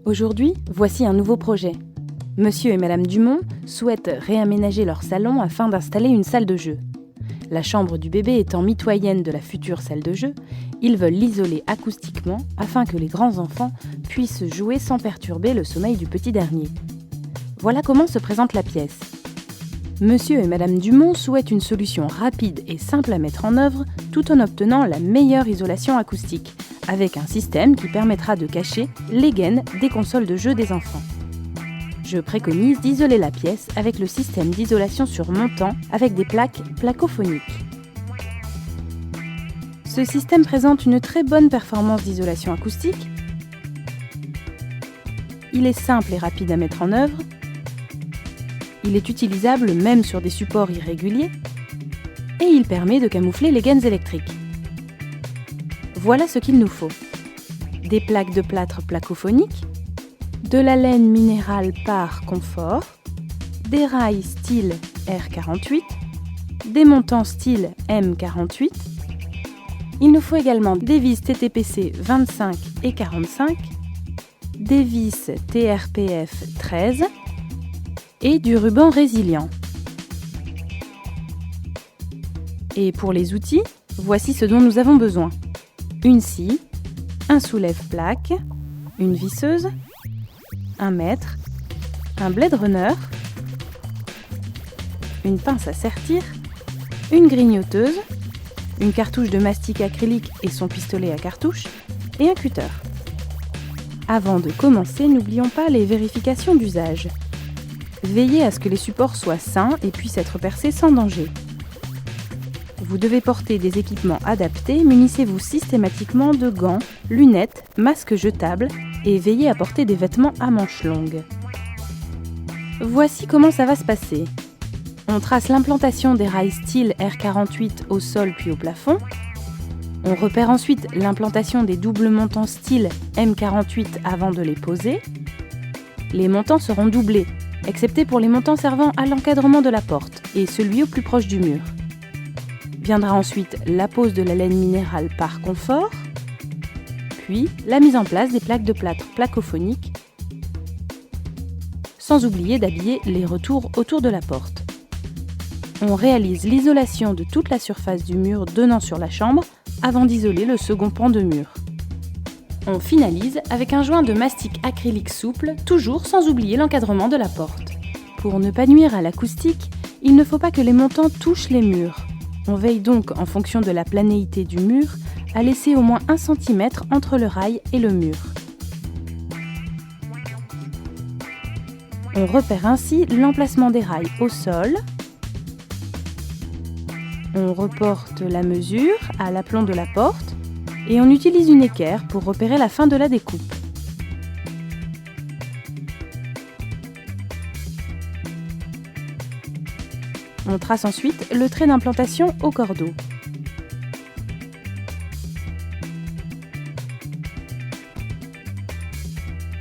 Aujourd'hui, voici un nouveau projet. Monsieur et Madame Dumont souhaitent réaménager leur salon afin d'installer une salle de jeu. La chambre du bébé étant mitoyenne de la future salle de jeu, ils veulent l'isoler acoustiquement afin que les grands enfants puissent jouer sans perturber le sommeil du petit dernier. Voilà comment se présente la pièce. Monsieur et Madame Dumont souhaitent une solution rapide et simple à mettre en œuvre tout en obtenant la meilleure isolation acoustique, avec un système qui permettra de cacher les gaines des consoles de jeu des enfants. Je préconise d'isoler la pièce avec le système d'isolation sur montant avec des plaques placophoniques. Ce système présente une très bonne performance d'isolation acoustique. Il est simple et rapide à mettre en œuvre. Il est utilisable même sur des supports irréguliers. Et il permet de camoufler les gaines électriques. Voilà ce qu'il nous faut. Des plaques de plâtre placophoniques, de la laine minérale par confort, des rails style R48, des montants style M48. Il nous faut également des vis TTPC 25 et 45, des vis TRPF 13 et du ruban résilient. Et pour les outils, voici ce dont nous avons besoin. Une scie, un soulève-plaque, une visseuse, un mètre, un blade runner, une pince à sertir, une grignoteuse, une cartouche de mastic acrylique et son pistolet à cartouche, et un cutter. Avant de commencer, n'oublions pas les vérifications d'usage. Veillez à ce que les supports soient sains et puissent être percés sans danger. Vous devez porter des équipements adaptés, munissez-vous systématiquement de gants, lunettes, masques jetables et veillez à porter des vêtements à manches longues. Voici comment ça va se passer. On trace l'implantation des rails style R48 au sol puis au plafond. On repère ensuite l'implantation des doubles montants style M48 avant de les poser. Les montants seront doublés, excepté pour les montants servant à l'encadrement de la porte et celui au plus proche du mur. Viendra ensuite la pose de la laine minérale par confort, puis la mise en place des plaques de plâtre placophoniques, sans oublier d'habiller les retours autour de la porte. On réalise l'isolation de toute la surface du mur donnant sur la chambre avant d'isoler le second pan de mur. On finalise avec un joint de mastic acrylique souple, toujours sans oublier l'encadrement de la porte. Pour ne pas nuire à l'acoustique, il ne faut pas que les montants touchent les murs. On veille donc, en fonction de la planéité du mur, à laisser au moins 1 cm entre le rail et le mur. On repère ainsi l'emplacement des rails au sol. On reporte la mesure à l'aplomb de la porte et on utilise une équerre pour repérer la fin de la découpe. On trace ensuite le trait d'implantation au cordeau.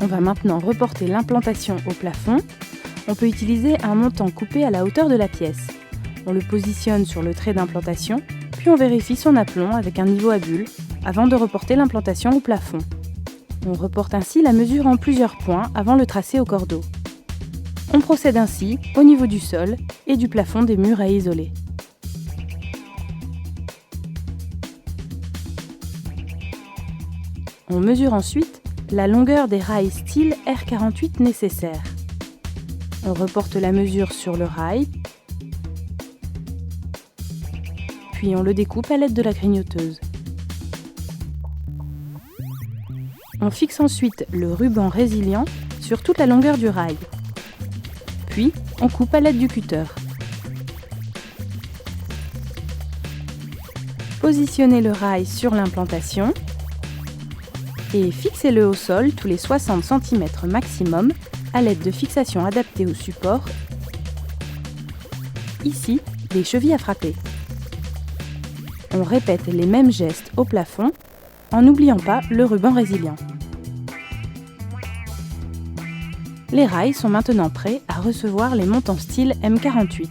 On va maintenant reporter l'implantation au plafond. On peut utiliser un montant coupé à la hauteur de la pièce. On le positionne sur le trait d'implantation, puis on vérifie son aplomb avec un niveau à bulle avant de reporter l'implantation au plafond. On reporte ainsi la mesure en plusieurs points avant le tracé au cordeau. On procède ainsi au niveau du sol et du plafond des murs à isoler. On mesure ensuite la longueur des rails style R48 nécessaires. On reporte la mesure sur le rail, puis on le découpe à l'aide de la grignoteuse. On fixe ensuite le ruban résilient sur toute la longueur du rail. Puis, on coupe à l'aide du cutter. Positionnez le rail sur l'implantation et fixez-le au sol tous les 60 cm maximum à l'aide de fixations adaptées au support. Ici, des chevilles à frapper. On répète les mêmes gestes au plafond en n'oubliant pas le ruban résilient. Les rails sont maintenant prêts à recevoir les montants style M48.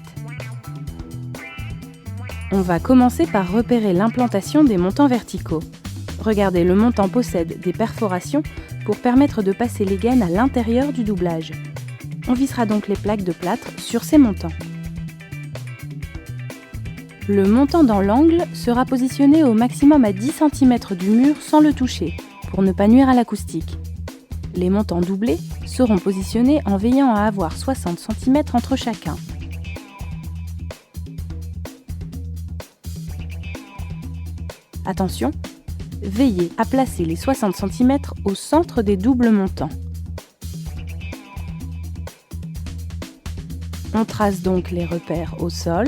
On va commencer par repérer l'implantation des montants verticaux. Regardez, le montant possède des perforations pour permettre de passer les gaines à l'intérieur du doublage. On vissera donc les plaques de plâtre sur ces montants. Le montant dans l'angle sera positionné au maximum à 10 cm du mur sans le toucher, pour ne pas nuire à l'acoustique. Les montants doublés seront positionnés en veillant à avoir 60 cm entre chacun. Attention, veillez à placer les 60 cm au centre des doubles montants. On trace donc les repères au sol.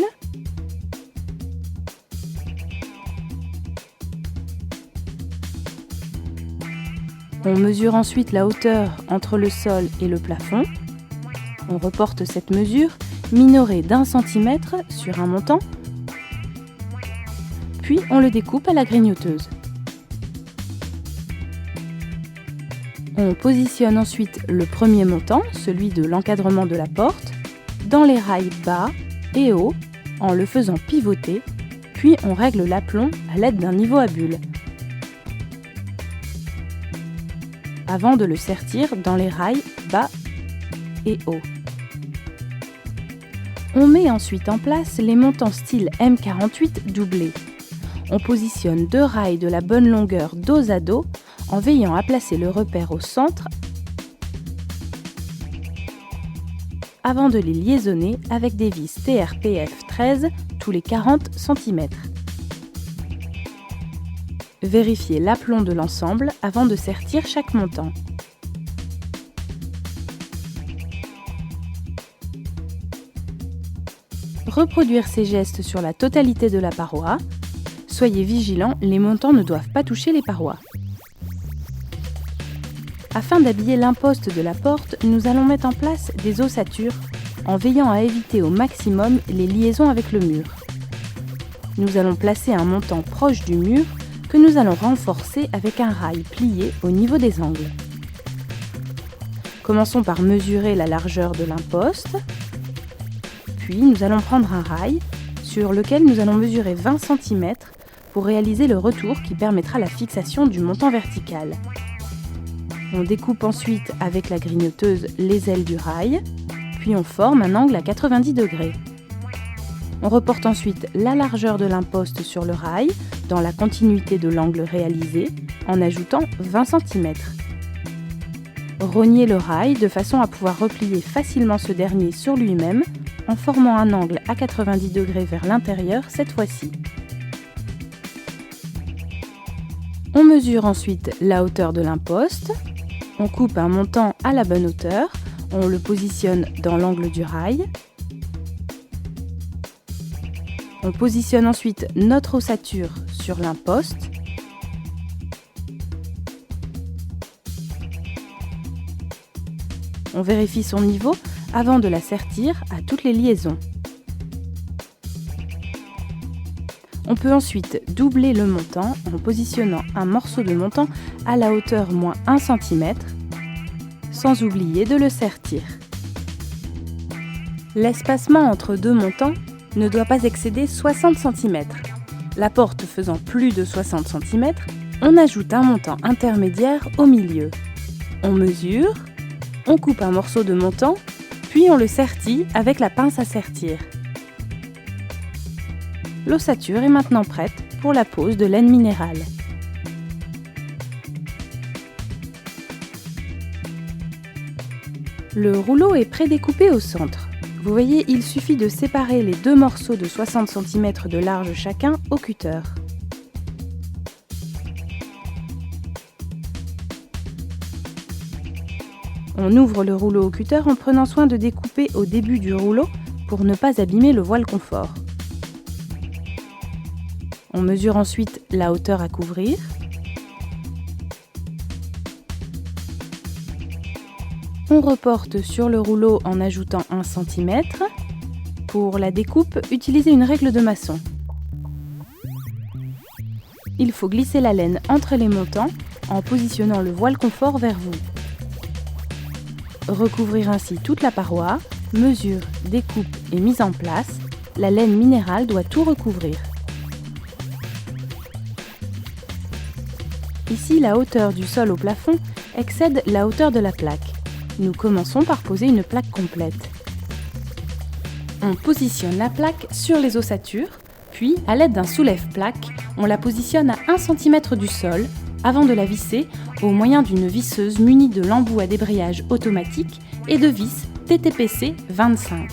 On mesure ensuite la hauteur entre le sol et le plafond. On reporte cette mesure, minorée d'1 centimètre sur un montant, puis on le découpe à la grignoteuse. On positionne ensuite le premier montant, celui de l'encadrement de la porte, dans les rails bas et hauts en le faisant pivoter, puis on règle l'aplomb à l'aide d'un niveau à bulles, avant de le sertir dans les rails bas et hauts. On met ensuite en place les montants style M48 doublés. On positionne 2 rails de la bonne longueur dos à dos en veillant à placer le repère au centre avant de les liaisonner avec des vis TRPF 13 tous les 40 cm. Vérifiez l'aplomb de l'ensemble avant de sertir chaque montant. Reproduire ces gestes sur la totalité de la paroi. Soyez vigilants, les montants ne doivent pas toucher les parois. Afin d'habiller l'imposte de la porte, nous allons mettre en place des ossatures en veillant à éviter au maximum les liaisons avec le mur. Nous allons placer un montant proche du mur que nous allons renforcer avec un rail plié au niveau des angles. Commençons par mesurer la largeur de l'imposte, puis nous allons prendre un rail sur lequel nous allons mesurer 20 cm pour réaliser le retour qui permettra la fixation du montant vertical. On découpe ensuite avec la grignoteuse les ailes du rail, puis on forme un angle à 90 degrés. On reporte ensuite la largeur de l'imposte sur le rail dans la continuité de l'angle réalisé en ajoutant 20 cm. Rognez le rail de façon à pouvoir replier facilement ce dernier sur lui-même en formant un angle à 90 degrés vers l'intérieur cette fois-ci. On mesure ensuite la hauteur de l'imposte. On coupe un montant à la bonne hauteur, on le positionne dans l'angle du rail. On positionne ensuite notre ossature sur l'imposte. On vérifie son niveau avant de la sertir à toutes les liaisons. On peut ensuite doubler le montant en positionnant un morceau de montant à la hauteur moins 1 cm, sans oublier de le sertir. L'espacement entre deux montants ne doit pas excéder 60 cm. La porte faisant plus de 60 cm, on ajoute un montant intermédiaire au milieu. On mesure, on coupe un morceau de montant, puis on le sertit avec la pince à sertir. L'ossature est maintenant prête pour la pose de laine minérale. Le rouleau est prédécoupé au centre. Vous voyez, il suffit de séparer les deux morceaux de 60 cm de large chacun au cutter. On ouvre le rouleau au cutter en prenant soin de découper au début du rouleau pour ne pas abîmer le voile confort. On mesure ensuite la hauteur à couvrir. On reporte sur le rouleau en ajoutant 1 cm. Pour la découpe, utilisez une règle de maçon. Il faut glisser la laine entre les montants en positionnant le voile confort vers vous. Recouvrir ainsi toute la paroi, mesure, découpe et mise en place, la laine minérale doit tout recouvrir. Ici, la hauteur du sol au plafond excède la hauteur de la plaque. Nous commençons par poser une plaque complète. On positionne la plaque sur les ossatures, puis, à l'aide d'un soulève-plaque, on la positionne à 1 cm du sol avant de la visser au moyen d'une visseuse munie de l'embout à débrayage automatique et de vis TTPC 25.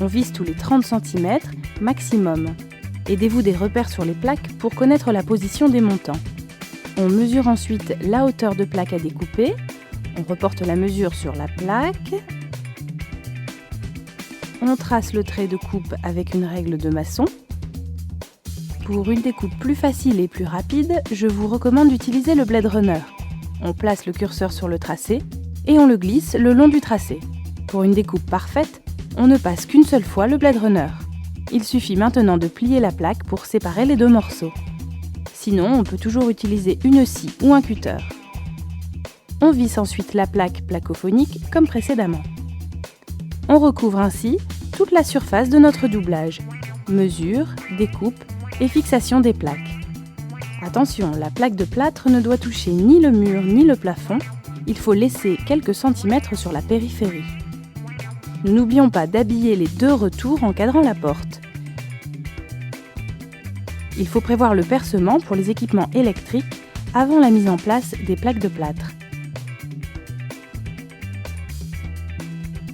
On visse tous les 30 cm maximum. Aidez-vous des repères sur les plaques pour connaître la position des montants. On mesure ensuite la hauteur de plaque à découper. On reporte la mesure sur la plaque. On trace le trait de coupe avec une règle de maçon. Pour une découpe plus facile et plus rapide, je vous recommande d'utiliser le Blade Runner. On place le curseur sur le tracé et on le glisse le long du tracé. Pour une découpe parfaite, on ne passe qu'une seule fois le Blade Runner. Il suffit maintenant de plier la plaque pour séparer les deux morceaux. Sinon, on peut toujours utiliser une scie ou un cutter. On visse ensuite la plaque placophonique comme précédemment. On recouvre ainsi toute la surface de notre doublage. Mesure, découpe et fixation des plaques. Attention, la plaque de plâtre ne doit toucher ni le mur ni le plafond. Il faut laisser quelques centimètres sur la périphérie. Nous n'oublions pas d'habiller les deux retours encadrant la porte. Il faut prévoir le percement pour les équipements électriques avant la mise en place des plaques de plâtre.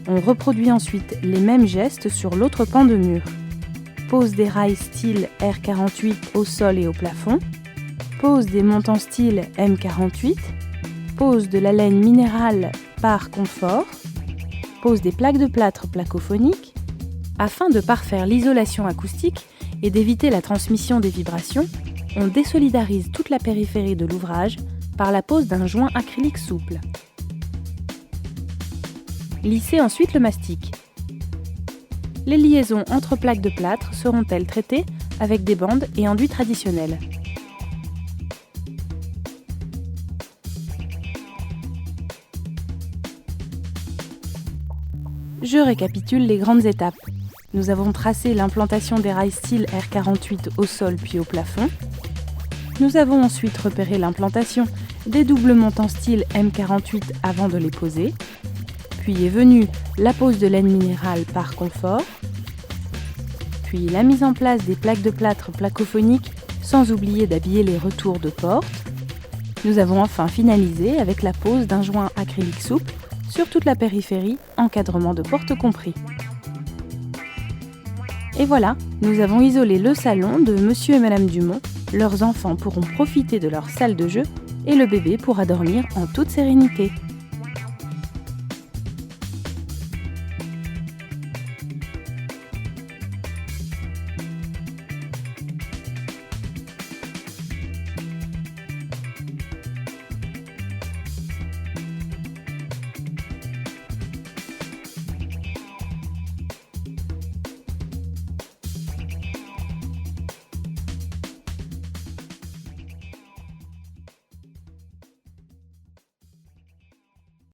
On reproduit ensuite les mêmes gestes sur l'autre pan de mur. Pose des rails style R48 au sol et au plafond. Pose des montants style M48. Pose de la laine minérale par confort. Pose des plaques de plâtre placophoniques. Afin de parfaire l'isolation acoustique et d'éviter la transmission des vibrations, on désolidarise toute la périphérie de l'ouvrage par la pose d'un joint acrylique souple. Lissez ensuite le mastic. Les liaisons entre plaques de plâtre seront-elles traitées avec des bandes et enduits traditionnels. Je récapitule les grandes étapes. Nous avons tracé l'implantation des rails style R48 au sol puis au plafond. Nous avons ensuite repéré l'implantation des doubles montants style M48 avant de les poser. Puis est venue la pose de laine minérale par confort. Puis la mise en place des plaques de plâtre placophoniques sans oublier d'habiller les retours de porte. Nous avons enfin finalisé avec la pose d'un joint acrylique souple sur toute la périphérie, encadrement de porte compris. Et voilà, nous avons isolé le salon de Monsieur et Madame Dumont. Leurs enfants pourront profiter de leur salle de jeu et le bébé pourra dormir en toute sérénité.